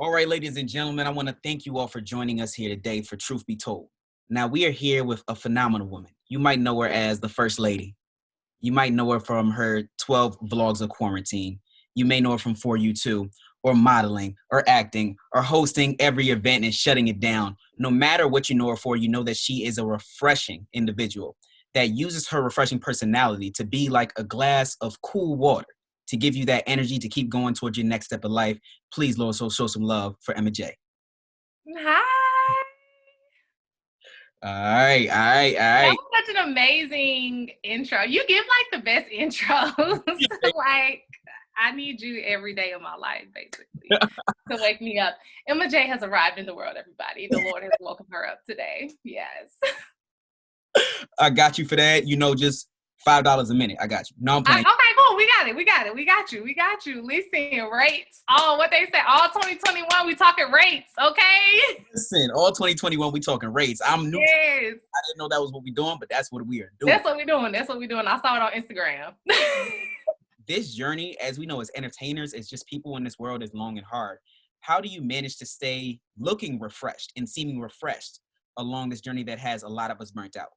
All right, ladies and gentlemen, I want to thank you all for joining us here today for Truth Be Told. Now, we are here with a phenomenal woman. You might know her as the First Lady. You might know her from her 12 vlogs of quarantine. You may know her from For You Too, or modeling, or acting, or hosting every event and shutting it down. No matter what you know her for, you know that she is a refreshing individual that uses her refreshing personality to be like a glass of cool water, to give you that energy to keep going towards your next step of life. Please, Lord, so show some love for Emma J. Hi. All right, all right, all That right. was such an amazing intro. You give like the best intros. Like, I need you every day of my life, basically, to wake me up. Emma J has arrived in the world, everybody. The Lord has woken her up today. Yes. I got you for that. You know, just $5 a minute. I got you. No, I'm playing. Okay, cool. We got it. We got you. Listen, rates. Oh, what they say, all 2021, we talking rates, okay? Listen, all 2021, we talking rates. I'm new. Yes. I didn't know that was what we're doing, but that's what we are doing. That's what we're doing. I saw it on Instagram. This journey, as we know, as entertainers, is just people in this world is long and hard. How do you manage to stay looking refreshed and seeming refreshed along this journey that has a lot of us burnt out?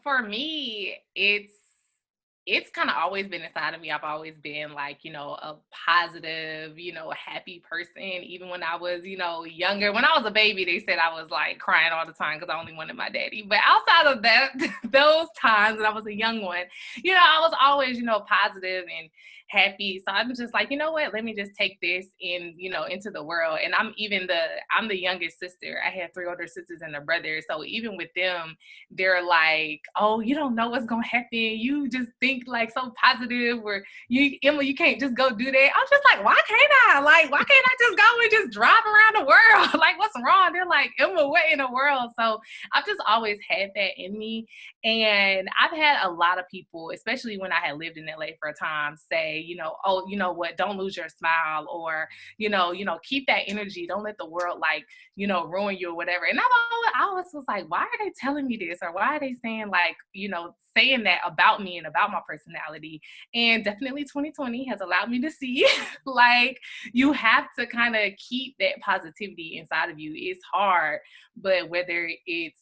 For me, it's kind of always been inside of me. I've always been like, a positive, happy person. Even when I was, younger, when I was a baby, they said I was like crying all the time because I only wanted my daddy. But outside of that, those times when I was a young one, I was always, positive and happy. So I'm just like, you know what? Let me just take this into the world. And I'm the youngest sister. I had 3 older sisters and a brother. So even with them, they're like, oh, you don't know what's gonna happen. You just think like so positive, or Emma, you can't just go do that. I'm just like, why can't I? Like, why can't I just go and just drive around the world? Like, what's wrong? They're like, Emma, what in the world? So I've just always had that in me. And I've had a lot of people, especially when I had lived in LA for a time, say, oh, you know what, don't lose your smile, or, keep that energy. Don't let the world like, ruin you or whatever. And I always was like, why are they telling me this? Or why are they saying like, saying that about me and about my personality? And definitely 2020 has allowed me to see like you have to kind of keep that positivity inside of you. It's hard, but whether it's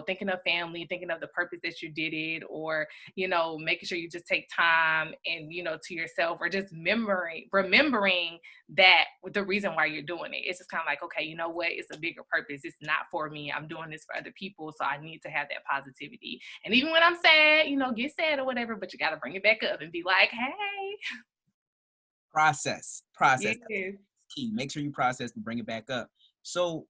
thinking of family, thinking of the purpose that you did it, or, making sure you just take time and, to yourself, or just remembering that the reason why you're doing it. It's just kind of like, okay, you know what? It's a bigger purpose. It's not for me. I'm doing this for other people. So I need to have that positivity. And even when I'm sad, get sad or whatever, but you got to bring it back up and be like, hey. Process. Yes. That's key. Make sure you process and bring it back up. So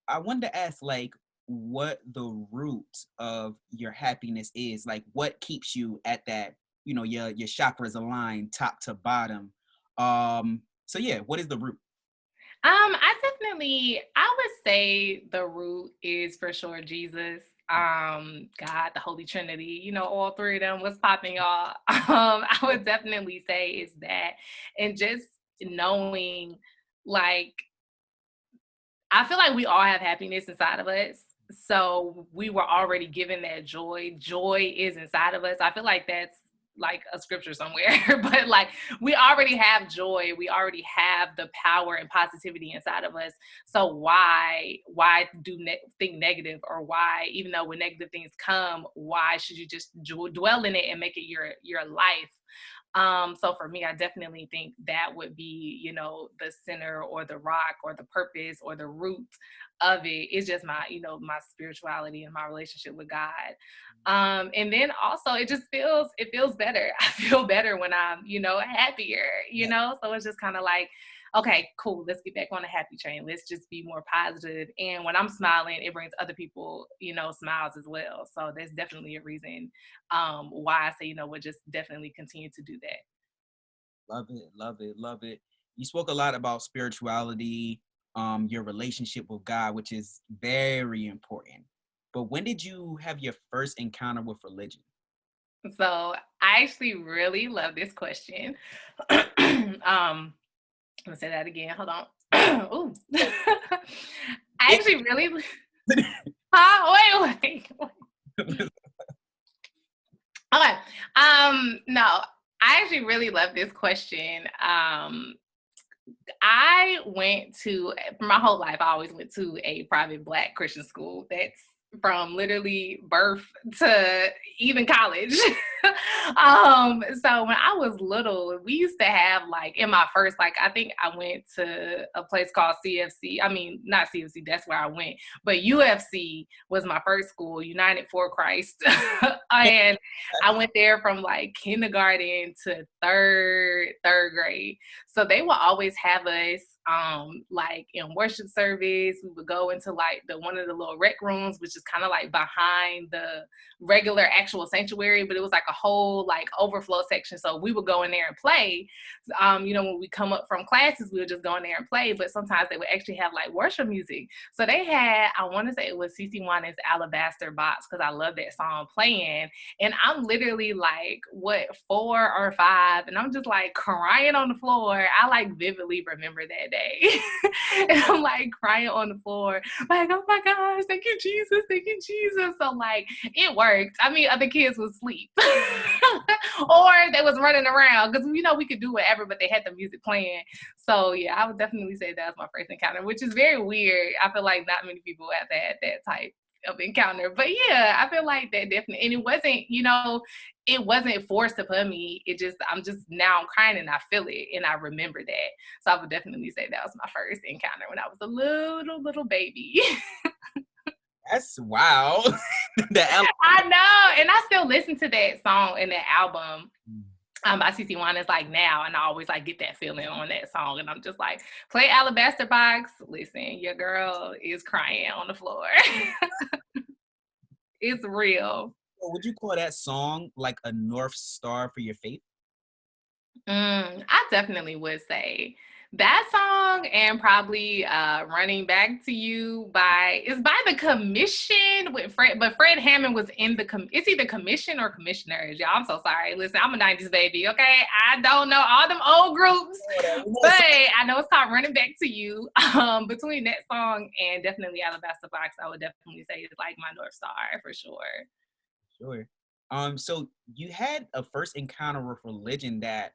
I wanted to ask, like, what the root of your happiness is. Like, what keeps you at that, your chakras aligned top to bottom. So yeah, what is the root? I would say the root is for sure Jesus, God, the Holy Trinity, all 3 of them was popping, y'all. I would definitely say is that, and just knowing, like, I feel like we all have happiness inside of us. So we were already given that joy. Joy is inside of us. I feel like that's like a scripture somewhere, but like we already have joy. We already have the power and positivity inside of us. So why think negative, or why, even though when negative things come, why should you just dwell in it and make it your life? So for me, I definitely think that would be, the center or the rock or the purpose or the root of it is just my, my spirituality and my relationship with God. And then also it feels better. I feel better when I'm, happier, so it's just kind of like, okay, cool, let's get back on the happy train. Let's just be more positive. And when I'm smiling, it brings other people, smiles as well. So there's definitely a reason why I say, we'll just definitely continue to do that. Love it, love it, love it. You spoke a lot about spirituality, your relationship with God, which is very important. But when did you have your first encounter with religion? So I actually really love this question. I'm gonna say that again. Hold on. Ooh. I It- actually really huh? Wait. Okay. No, I actually really love this question. I went to, for my whole life, I always went to a private Black Christian school. That's from literally birth to even college. So when I was little, we used to have like in my first, like I think I went to a place called CFC. I mean, not CFC, that's where I went, but UFC was my first school, United for Christ. And I went there from like kindergarten to third grade. So they will always have us like in worship service. We would go into like the one of the little rec rooms, which is kind of like behind the regular actual sanctuary, but it was like a whole like overflow section. So we would go in there and play. When we come up from classes, we would just go in there and play. But sometimes they would actually have like worship music. So they had, I want to say it was CC Winans Alabaster Box, because I love that song playing. And I'm literally like, what, 4 or 5? And I'm just like crying on the floor. I like vividly remember that day. And I'm like crying on the floor, like, oh my gosh, thank you, Jesus, thank you, Jesus. So like it worked. I mean, other kids would sleep. Or they was running around because we could do whatever, but they had the music playing. So yeah, I would definitely say that was my first encounter, which is very weird. I feel like not many people have had that type of encounter. But yeah, I feel like that definitely, and it wasn't forced upon me. I'm just now crying and I feel it and I remember that. So I would definitely say that was my first encounter when I was a little baby. That's wow. I know. And I still listen to that song and that album by CC Winans like now, and I always like get that feeling on that song, and I'm just like, play Alabaster Box. Listen, your girl is crying on the floor. It's real. Would you call that song like a North Star for your faith? I definitely would say that song, and probably "Running Back to You" by the Commission with Fred, but Fred Hammond was in it's either Commission or Commissioners. Y'all, I'm so sorry. Listen, I'm a '90s baby. Okay, I don't know all them old groups, but I know it's called "Running Back to You." Between that song and definitely Alabaster Box, I would definitely say it's like my North Star for sure. Sure. So you had a first encounter with religion that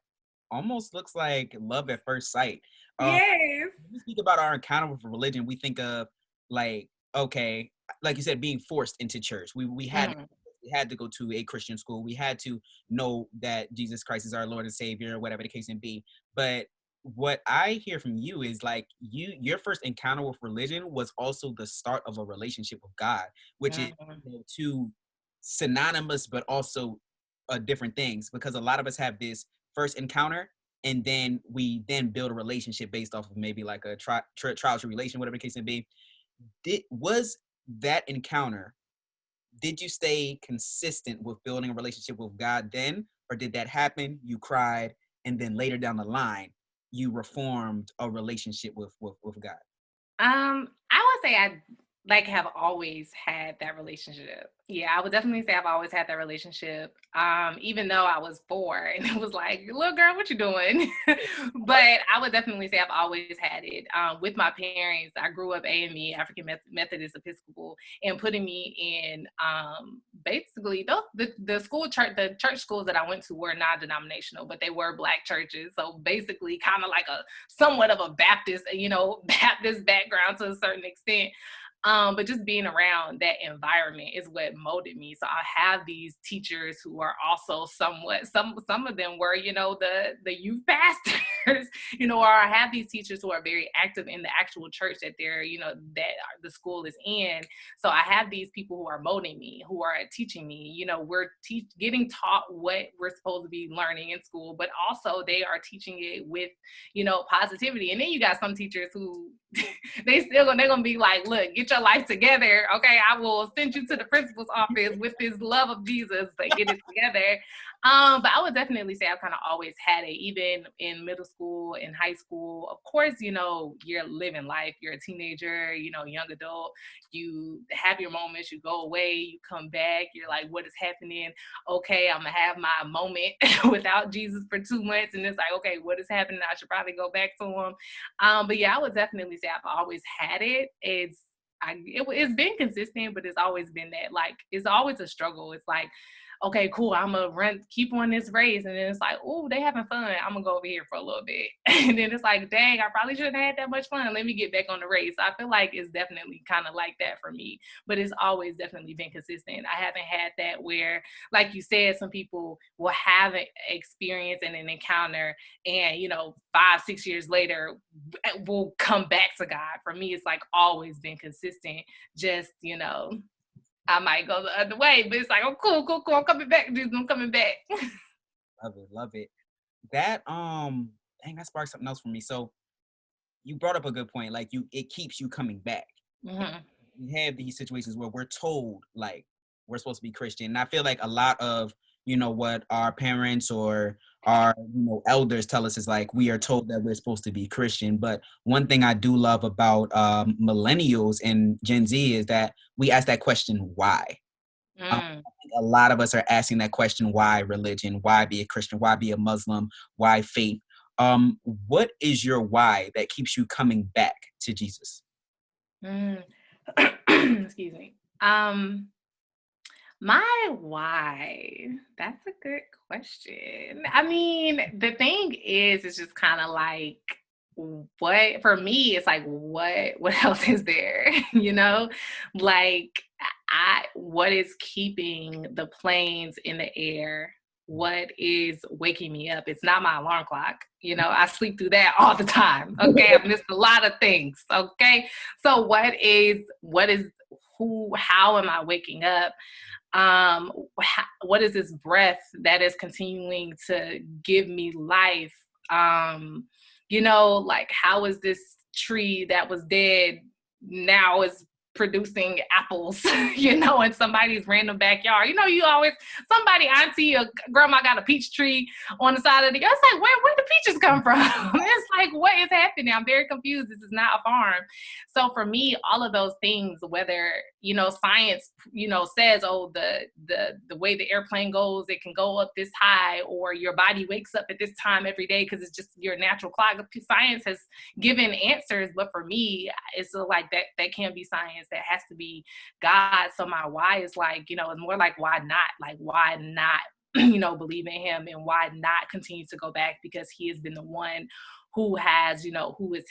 almost looks like love at first sight. Yes. When we speak about our encounter with religion, we think of like, okay, like you said, being forced into church. Mhm. We had to go to a Christian school. We had to know that Jesus Christ is our Lord and Savior, whatever the case may be. But what I hear from you is like your first encounter with religion was also the start of a relationship with God, which is Mhm. two synonymous but also different things, because a lot of us have this first encounter and then we then build a relationship based off of maybe like a trial tribulation, whatever the case may be. Was that encounter, did you stay consistent with building a relationship with God then, or did that happen, you cried, and then later down the line you reformed a relationship with God? I would say I like have always had that relationship. Yeah, I would definitely say I've always had that relationship. Even though I was 4 and it was like, little girl, what you doing? But I would definitely say I've always had it. With my parents, I grew up AME, African Methodist Episcopal, and putting me in basically the church schools that I went to were non-denominational, but they were Black churches. So basically kind of like a somewhat of a Baptist, Baptist background to a certain extent. But just being around that environment is what molded me. So I have these teachers who are also somewhat, some of them were, the youth pastors, or I have these teachers who are very active in the actual church that the school is in. So I have these people who are molding me, who are teaching me. We're getting taught what we're supposed to be learning in school, but also they are teaching it with, positivity. And then you got some teachers who they're gonna be like, look, get your life together. Okay, I will send you to the principal's office with this love of Jesus, but get it together. But I would definitely say I've kind of always had it, even in middle school, in high school. Of course, you're living life, you're a teenager, young adult, you have your moments, you go away, you come back, you're like, what is happening? Okay, I'm gonna have my moment without Jesus for 2 months, and it's like, okay, what is happening? I should probably go back to him. But yeah, I would definitely say I've always had it. It's been consistent, but it's always been that, like, it's always a struggle. It's like okay, cool, I'm gonna keep on this race. And then it's like, oh, they having fun. I'm gonna go over here for a little bit. And then it's like, dang, I probably shouldn't have had that much fun. Let me get back on the race. I feel like it's definitely kind of like that for me, but it's always definitely been consistent. I haven't had that where, like you said, some people will have an experience and an encounter, and 5, 6 years later will come back to God. For me, it's like always been consistent. Just I might go the other way, but it's like, oh, cool, cool, cool. I'm coming back, dude. I'm coming back. Love it, love it. That dang, that sparked something else for me. So you brought up a good point. Like it keeps you coming back. Hmm. We have these situations where we're told like we're supposed to be Christian. And I feel like a lot of what our parents or our elders tell us is like we are told that we're supposed to be Christian. But one thing I do love about millennials and Gen Z is that we ask that question, why? Mm. I think a lot of us are asking that question, why religion? Why be a Christian? Why be a Muslim? Why faith? What is your why that keeps you coming back to Jesus? Mm. Excuse me. My why? That's a good question. I mean, the thing is, it's just kind of like, what for me, it's like, what else is there? Like, what is keeping the planes in the air? What is waking me up? It's not my alarm clock. I sleep through that all the time. Okay. I've missed a lot of things. Okay. So what is how am I waking up? What is this breath that is continuing to give me life? Like, how is this tree that was dead now is producing apples, in somebody's random backyard? You always, somebody, auntie or grandma got a peach tree on the side of the yard. It's like, where the peaches come from? It's like, what is happening? I'm very confused. This is not a farm. So for me, all of those things, whether science says, oh, the way the airplane goes, it can go up this high, or your body wakes up at this time every day because it's just your natural clock. Science has given answers, but for me, it's like that can't be science. That has to be God. So my why is like, it's more like, why not? Like, why not believe in him, and why not continue to go back, because he has been the one who has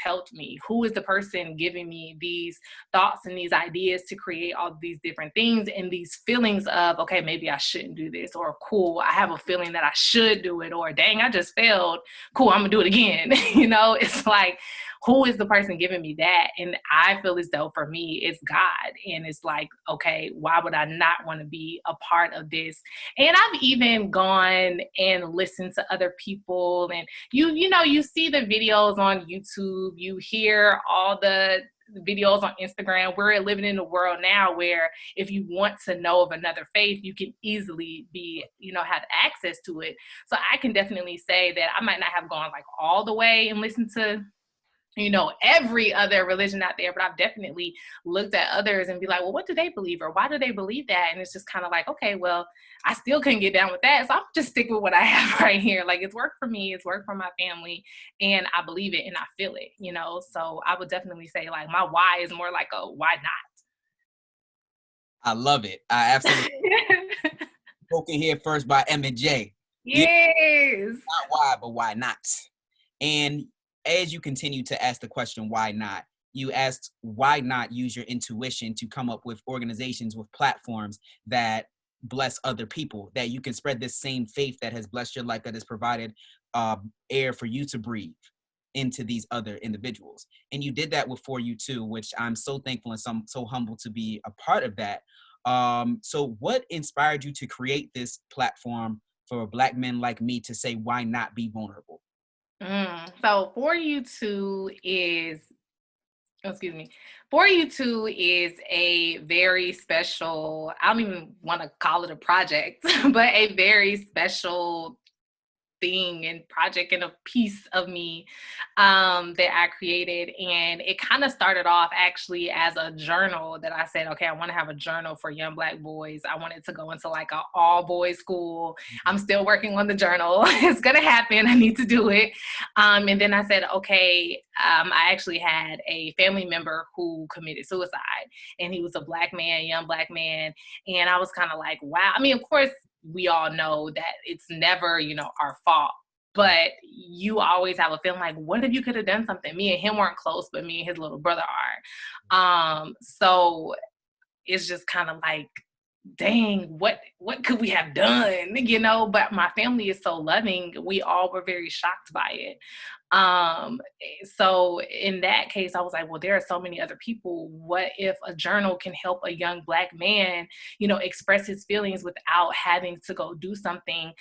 helped me, who is the person giving me these thoughts and these ideas to create all these different things, and these feelings of, okay, maybe I shouldn't do this, or cool, I have a feeling that I should do it, or dang, I just failed, cool, I'm gonna do it again. It's like, who is the person giving me that? And I feel as though for me it's God. And it's like, okay, why would I not want to be a part of this? And I've even gone and listened to other people, and you see the videos on YouTube, you hear all the videos on Instagram. We're living in a world now where if you want to know of another faith, you can easily have access to it. So I can definitely say that I might not have gone like all the way and listened to every other religion out there, but I've definitely looked at others and be like, well, what do they believe, or why do they believe that? And it's just kind of like, okay, well, I still couldn't get down with that, so I'm just stick with what I have right here. Like, it's worked for me, it's worked for my family, and I believe it and I feel it. So I would definitely say like my why is more like a why I love it. I absolutely not. spoken here first by M and J. Yeah, Yes. not why, but why not? And as you continue to ask the question, why not? You asked, why not use your intuition to come up with organizations with platforms that bless other people, that you can spread this same faith that has blessed your life, that has provided air for you to breathe into these other individuals. And you did that with For You Too, which I'm so thankful and so humble to be a part of that. So what inspired you to create this platform for Black men like me to say, why not be vulnerable? So For You Too is, excuse me, For You Too is a very special, I don't even want to call it a project, but a very special thing and project and a piece of me that I created. And it kind of started off actually as a journal that I said, okay, I want to have a journal for young Black boys. I wanted to go into like an all boys school. I'm still working on the journal. It's going to happen. I need to do it. And then I said, okay, I actually had a family member who committed suicide, and he was a Black man, young Black man. And I was kind of like, wow. I mean, of course, we all know that it's never, our fault. But you always have a feeling like, what if you could have done something? Me and him weren't close, but me and his little brother are. So it's just kind of like, dang, what could we have done? But my family is so loving. We all were very shocked by it. So in that case, I was like, well, there are so many other people. What if a journal can help a young Black man, express his feelings without having to go do something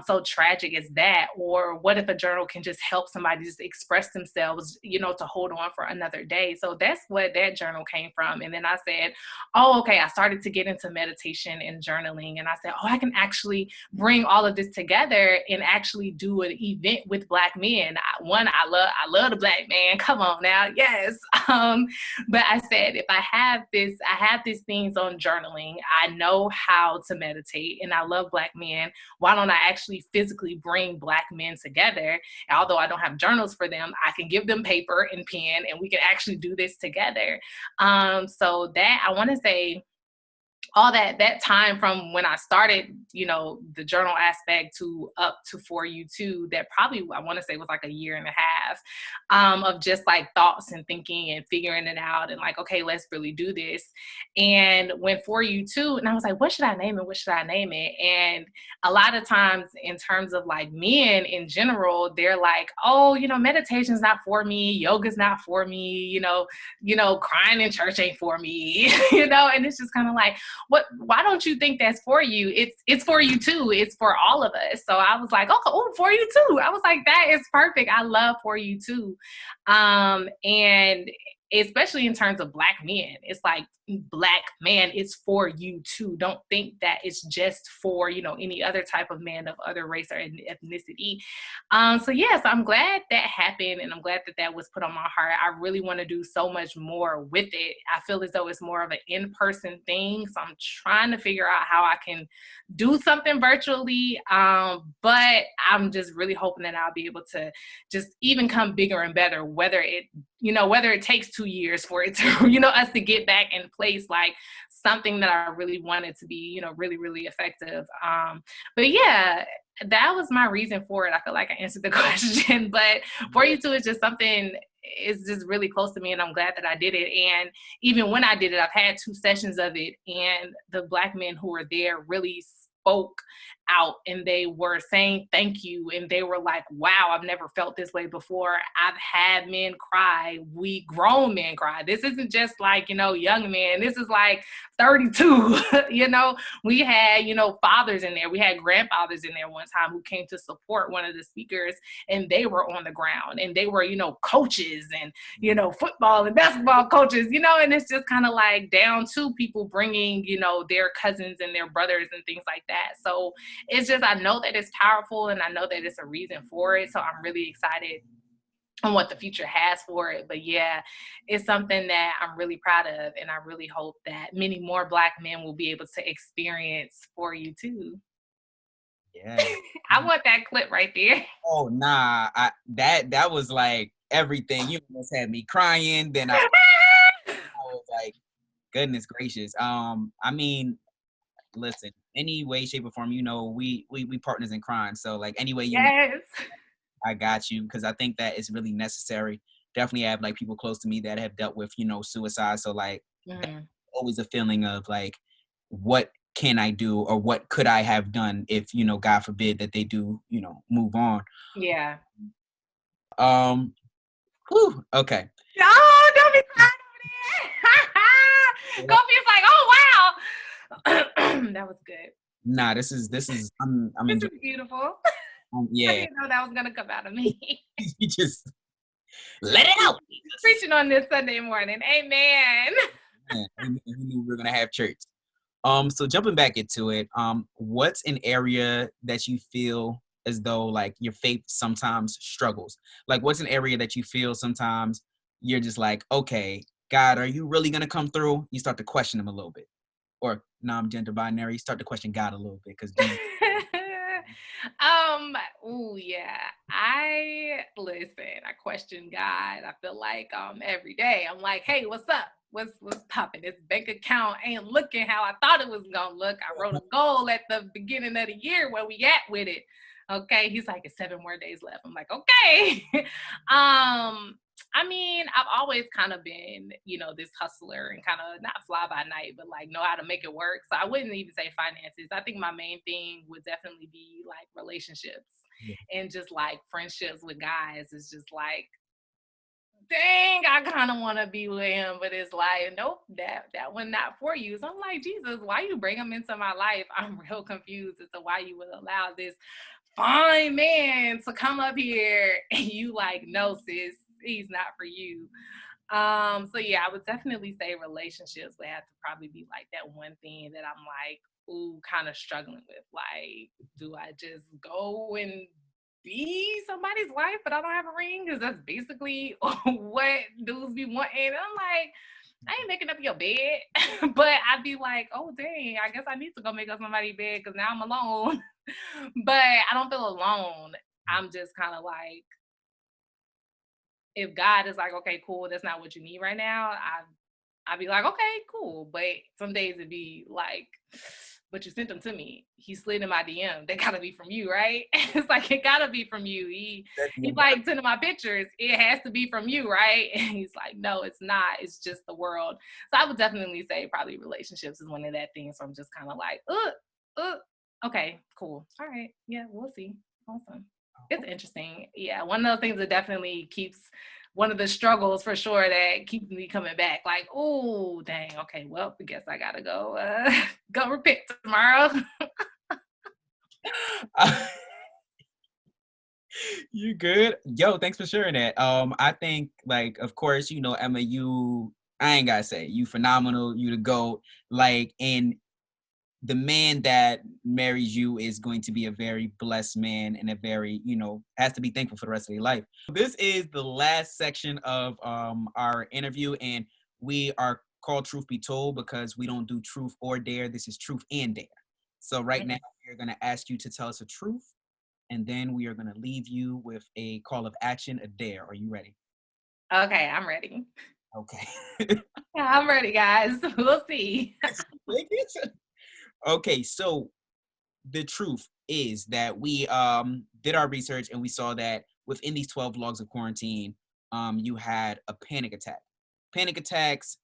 so tragic as that? Or what if a journal can just help somebody just express themselves, to hold on for another day? So that's what that journal came from. And then I said, oh, okay, I started to get into meditation and journaling. And I said, oh, I can actually bring all of this together and actually do an event with Black men. I love the Black man. Come on now. Yes. But I said, if I have these things on journaling, I know how to meditate, and I love Black men. Why don't I actually physically bring Black men together? Although I don't have journals for them, I can give them paper and pen, and we can actually do this together. So that, I want to say, all that time from when I started, the journal aspect to up to For You Too, that probably, I want to say, was like a year and a half of just like thoughts and thinking and figuring it out, and like, okay, let's really do this. And when For You Too, and I was like, what should I name it? What should I name it? And a lot of times, in terms of like men in general, they're like, oh, meditation's not for me, yoga's not for me, crying in church ain't for me, and it's just kind of like, why don't you think that's for you? It's for you too. It's for all of us. So I was like, okay, oh, For You Too. I was like, that is perfect. I love For You Too. And especially in terms of Black men, it's like, Black man, it's for you too. Don't think that it's just for, any other type of man of other race or ethnicity. So yes, I'm glad that happened, and I'm glad that that was put on my heart. I really want to do so much more with it. I feel as though it's more of an in-person thing, so I'm trying to figure out how I can do something virtually. But I'm just really hoping that I'll be able to just even come bigger and better, whether it takes 2 years for it to, us to get back in place, like something that I really wanted to be, really, really effective. But yeah, that was my reason for it. I feel like I answered the question, but For You Too is just something, it's just really close to me, and I'm glad that I did it. And even when I did it, I've had 2 sessions of it, and the Black men who were there really spoke out, and they were saying thank you, and they were like, wow, I've never felt this way before. I've had men cry. We grown men cry. This isn't just like, young men. This is like 32. We had, fathers in there. We had grandfathers in there one time who came to support one of the speakers, and they were on the ground, and they were, coaches and, football and basketball coaches, and it's just kind of like down to people bringing, their cousins and their brothers and things like that. So it's just, I know that it's powerful, and I know that it's a reason for it. So I'm really excited on what the future has for it. But yeah, it's something that I'm really proud of, and I really hope that many more Black men will be able to experience For You Too. Yeah. I want that clip right there. Oh nah, that was like everything. You almost had me crying. Then I was like, goodness gracious. I mean, listen, any way, shape, or form, we partners in crime. So like any way you need, Yes. I got you, because I think that is really necessary. Definitely have like people close to me that have dealt with, suicide. So like that's Mhm. always a feeling of like, what can I do, or what could I have done if, God forbid that they do, move on. Yeah. Um, whew, okay. Oh, don't be crying over there. Kofi is like, oh wow. That was good. Nah, this is I'm This enjoying. is beautiful. I Yeah, didn't know that was gonna come out of me. you just let it out. Preaching on this Sunday morning. Amen. Man, amen. Who knew we were gonna have church? So jumping back into it, what's an area that you feel as though like your faith sometimes struggles? Like, what's an area that you feel sometimes you're just like, okay, God, are you really gonna come through? You start to question him a little bit, or non-gender binary, you start to question God a little bit because Jesus. um, oh yeah. I listen, I question God. I feel like every day I'm like, hey, what's up? what's popping? This bank account ain't looking how I thought it was gonna look. I wrote a goal at the beginning of the year. Where we at with it? Okay. He's like, it's 7 more days left. I'm like, okay. I mean, I've always kind of been, this hustler and kind of not fly by night, but like know how to make it work. So I wouldn't even say finances. I think my main thing would definitely be like relationships Yeah. and just like friendships with guys. Is just like, dang, I kind of want to be with him, but it's like, nope, that one not for you. So I'm like, Jesus, why you bring him into my life? I'm real confused as to why you would allow this fine man to come up here and you like, no, sis, he's not for you. So yeah, I would definitely say relationships would have to probably be like that one thing that I'm like, ooh, kind of struggling with. Like, do I just go and be somebody's wife, but I don't have a ring? Because that's basically what dudes be wanting. And I'm like, I ain't making up your bed, but I'd be like, oh dang, I guess I need to go make up somebody's bed because now I'm alone. But I don't feel alone. I'm just kind of like, if God is like, okay, cool, that's not what you need right now, I'd be like, okay, cool. But some days it'd be like, but you sent them to me. He slid in my DM. They gotta be from you, right? It's like it gotta be from you. He like sending my pictures. It has to be from you, right? And he's like, no, it's not. It's just the world. So I would definitely say probably relationships is one of that things. So I'm just kind of like, okay, cool. All right. Yeah, we'll see. Awesome. It's interesting. Yeah, one of those things that definitely keeps one of the struggles for sure that keeps me coming back. Like, oh, dang. Okay, well, I guess I gotta go go repent tomorrow. You good? Yo, thanks for sharing that. I think like, of course, Emma, I ain't gotta say, you phenomenal, you the GOAT. Like, and the man that marries you is going to be a very blessed man and a very, has to be thankful for the rest of their life. This is the last section of our interview, and we are called Truth Be Told because we don't do truth or dare. This is truth and dare. So right now, we're going to ask you to tell us a truth, and then we are going to leave you with a call of action, a dare. Are you ready? Okay, I'm ready. Okay. Yeah, I'm ready, guys. We'll see. Okay, so the truth is that we did our research and we saw that within these 12 logs of quarantine, you had a panic attack. Panic attacks,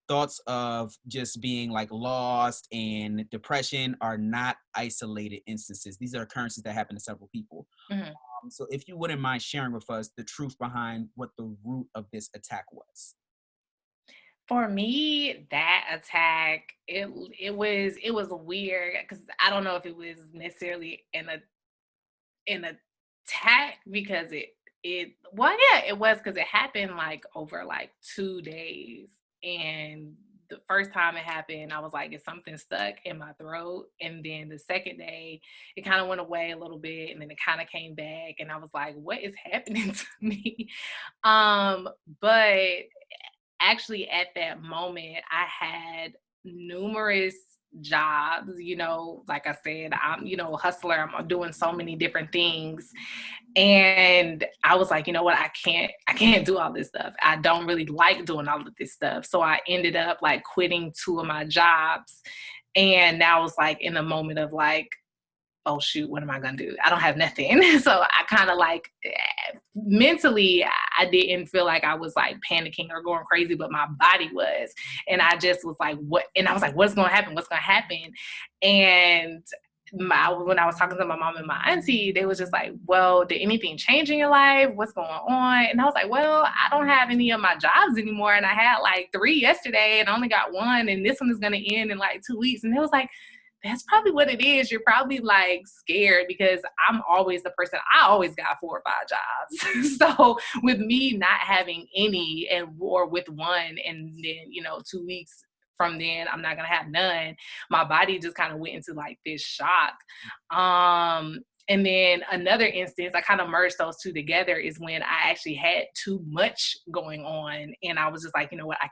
thoughts of just being like lost and depression are not isolated instances. These are occurrences that happen to several people. Mhm. So if you wouldn't mind sharing with us the truth behind what the root of this attack was. For me, that attack, it was weird because I don't know if it was necessarily an attack because it was because it happened like over like 2 days. And the first time it happened, I was like, it's something stuck in my throat. And then the second day, it kind of went away a little bit and then it kind of came back. And I was like, what is happening to me? But actually at that moment I had numerous jobs, like I said, I'm, hustler, I'm doing so many different things. And I was like, you know what, I can't do all this stuff. I don't really like doing all of this stuff. So I ended up like quitting two of my jobs. And now I was like in a moment of like, oh shoot, what am I gonna do? I don't have nothing. So I kind of like mentally, I didn't feel like I was like panicking or going crazy, but my body was. And I just was like, what? And I was like, what's gonna happen? What's gonna happen? And when I was talking to my mom and my auntie, they was just like, well, did anything change in your life? What's going on? And I was like, well, I don't have any of my jobs anymore. And I had like 3 yesterday and I only got one. And this one is going to end in like 2 weeks. And it was like, that's probably what it is. You're probably like scared because I'm always the person, I always got 4 or 5 jobs. So with me not having any and or with one and then, 2 weeks from then I'm not gonna have none, my body just kind of went into like this shock. And then another instance, I kind of merged those two together, is when I actually had too much going on. And I was just like, you know what, I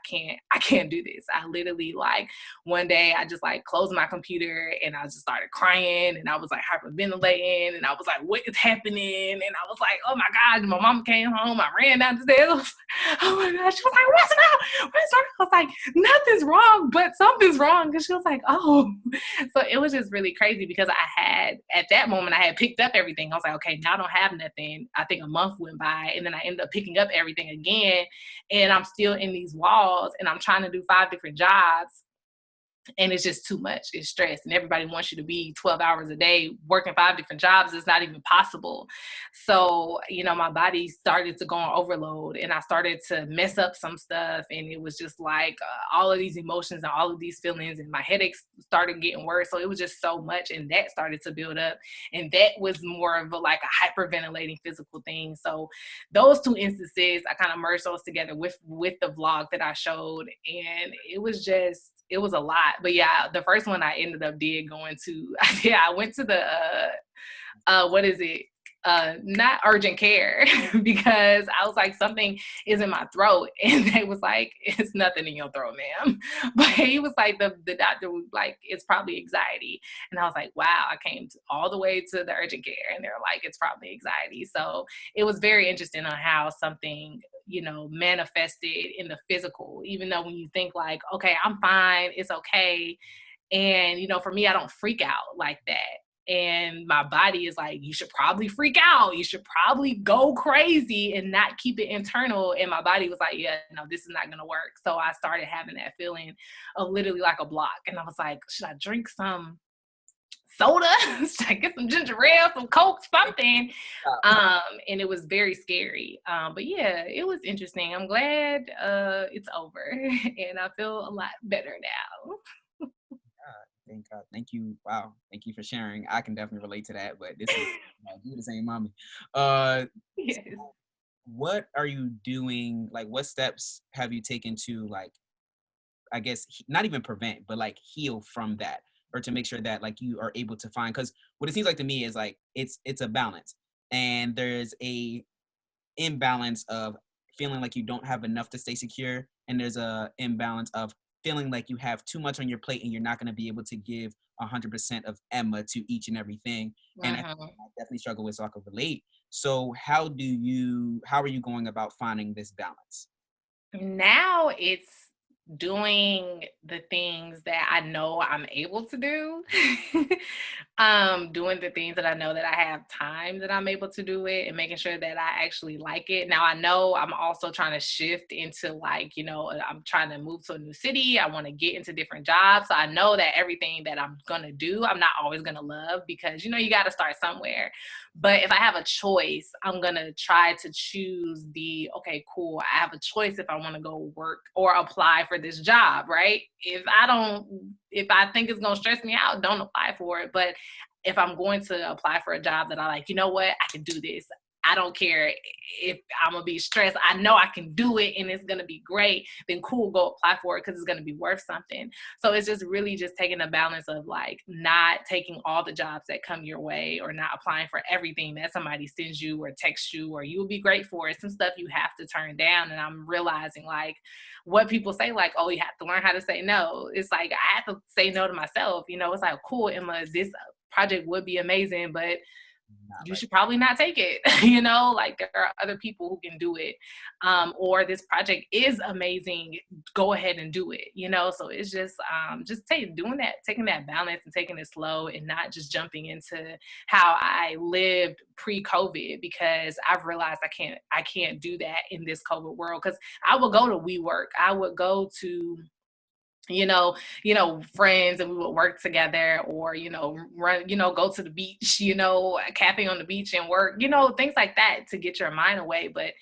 can't do this. I literally, like, one day I just like closed my computer and I just started crying and I was like hyperventilating and I was like, what is happening? And I was like, oh my God, my mom came home. I ran down the stairs. I was, oh my God. She was like, what's wrong? What's wrong? I was like, nothing's wrong, but something's wrong. And she was like, oh. So it was just really crazy because at that moment, I had picked up everything. I was like, okay, now I don't have nothing. I think a month went by and then I ended up picking up everything again. And I'm still in these walls and I'm trying to do 5 different jobs, and it's just too much. It's stress, and everybody wants you to be 12 hours a day working 5 different jobs. It's not even possible. So, my body started to go on overload, and I started to mess up some stuff, and it was just like all of these emotions and all of these feelings, and my headaches started getting worse. So it was just so much, and that started to build up, and that was more of like a hyperventilating physical thing. So those two instances, I kind of merged those together with the vlog that I showed, and it was a lot. But yeah, the first one I ended up did going to yeah, I went to the what is it? Not urgent care because I was like, something is in my throat. And they was like, it's nothing in your throat, ma'am. But he was like, the doctor was like, it's probably anxiety. And I was like, wow, I came all the way to the urgent care and they're like, it's probably anxiety. So it was very interesting on how something, manifested in the physical, even though when you think like, okay, I'm fine, it's okay. And, for me, I don't freak out like that. And my body is like, you should probably freak out. You should probably go crazy and not keep it internal. And my body was like, yeah, no, this is not going to work. So I started having that feeling of literally like a block. And I was like, should I drink some soda? Should I get some ginger ale, some Coke, something? And it was very scary. But yeah, it was interesting. I'm glad it's over and I feel a lot better now. Thank God. Thank you. Wow. Thank you for sharing. I can definitely relate to that, but this is you the same mommy. Uh Yes. what are you doing? Like what steps have you taken to, like, I guess not even prevent, but like heal from that, or to make sure that like you are able to find, because what it seems like to me is like it's a balance, and there's a imbalance of feeling like you don't have enough to stay secure, and there's a imbalance of feeling like you have too much on your plate and you're not going to be able to give 100% of Emma to each and everything. And Mhm. I definitely struggle with, so I could relate. So how are you going about finding this balance? Now it's doing the things that I know I'm able to do. Doing the things that I know that I have time that I'm able to do it and making sure that I actually like it. Now I know I'm also trying to shift into like, I'm trying to move to a new city. I want to get into different jobs. So I know that everything that I'm gonna do, I'm not always gonna love because you gotta start somewhere. But if I have a choice, I'm gonna try to choose okay, cool. I have a choice if I want to go work or apply for this job, right? If I think it's gonna stress me out, don't apply for it. But if I'm going to apply for a job that I like, you know what, I can do this. I don't care if I'm gonna be stressed. I know I can do it and it's gonna be great. Then cool, go apply for it because it's gonna be worth something. So it's just really just taking a balance of like not taking all the jobs that come your way or not applying for everything that somebody sends you or texts you or you will be great for it. Some stuff you have to turn down. And I'm realizing like what people say, like, oh, you have to learn how to say no. It's like I have to say no to myself. It's like, cool, Emma, this project would be amazing, but Not you right. should probably not take it. Like there are other people who can do it. Or this project is amazing, go ahead and do it. So it's just doing that, taking that balance and taking it slow and not just jumping into how I lived pre-COVID, because I've realized I can't do that in this COVID world. Because I would go to WeWork, I would go to friends, and we would work together, or, run, go to the beach, a cafe on the beach and work, things like that to get your mind away. But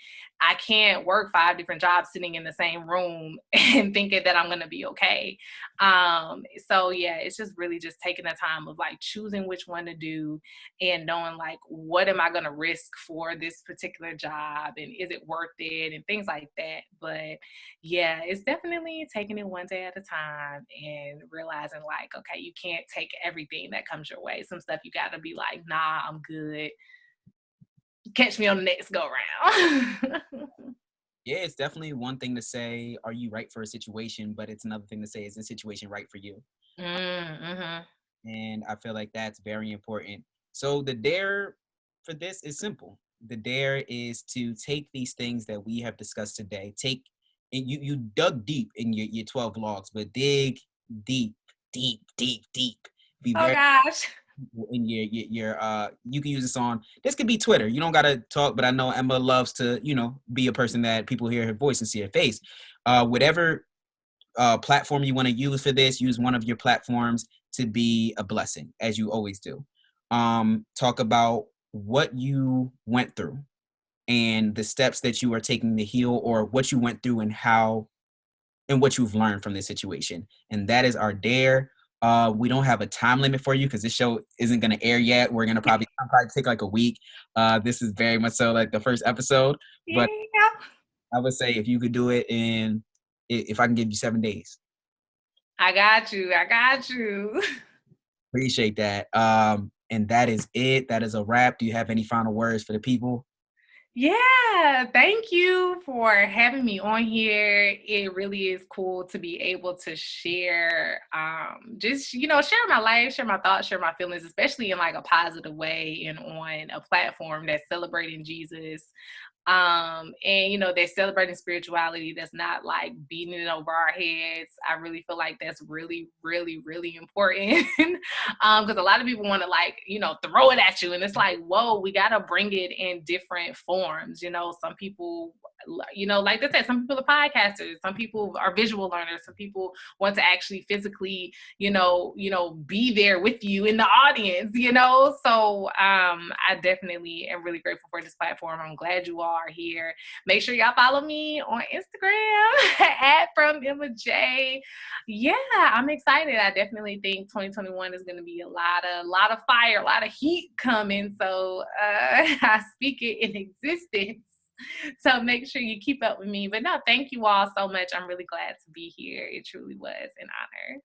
I can't work 5 different jobs sitting in the same room and thinking that I'm gonna be okay. So yeah, it's just really just taking the time of like choosing which one to do and knowing like what am I going to risk for this particular job and is it worth it and things like that. But yeah, it's definitely taking it one day at a time and realizing like okay, you can't take everything that comes your way. Some stuff you got to be like, nah, I'm good, catch me on the next go round. Yeah, it's definitely one thing to say, are you right for a situation? But it's another thing to say, is this situation right for you? Mm-hmm. And I feel like that's very important. So the dare for this is simple. The dare is to take these things that we have discussed today. Take and you dug deep in your 12 logs, but dig deep, deep, deep, deep. Be Oh very gosh. in your you can use this on, this could be Twitter. You don't gotta talk, but I know Emma loves to, be a person that people hear her voice and see her face. Whatever platform you want to use for this, use one of your platforms to be a blessing, as you always do. Talk about what you went through and the steps that you are taking to heal, or what you went through and how and what you've learned from this situation. And that is our dare. We don't have a time limit for you because this show isn't going to air yet. We're going to probably take like a week. This is very much so like the first episode, but Yeah. I would say if you could do it in, if I can give you 7 days. I got you. I got you. Appreciate that. And that is it. That is a wrap. Do you have any final words for the people? Yeah, thank you for having me on here. It really is cool to be able to share, just share my life, share my thoughts, share my feelings, especially in like a positive way and on a platform that's celebrating Jesus. And they're celebrating spirituality that's not like beating it over our heads. I really feel like that's really, really, really important. Because a lot of people want to like throw it at you and it's like, whoa, we got to bring it in different forms. Some people, like they said, some people are podcasters, some people are visual learners, some people want to actually physically be there with you in the audience. So I definitely am really grateful for this platform. I'm glad you all are here. Make sure y'all follow me on Instagram at from Emma J. Yeah, I'm excited. I definitely think 2021 is going to be a lot of fire, a lot of heat coming. So I speak it in existence. So make sure you keep up with me. But no, thank you all so much. I'm really glad to be here. It truly was an honor.